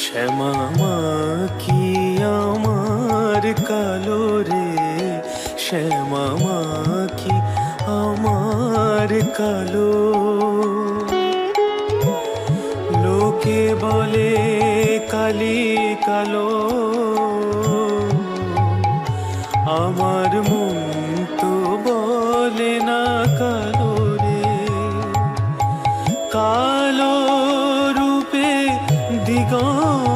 শ্যামা মা কি আমার কালো রে, শ্যামা মা কি আমার কালো। লোকে বলে কালি কালো, আমার মন তো বলে না কালো রে। কালো রূপে দিগন্ত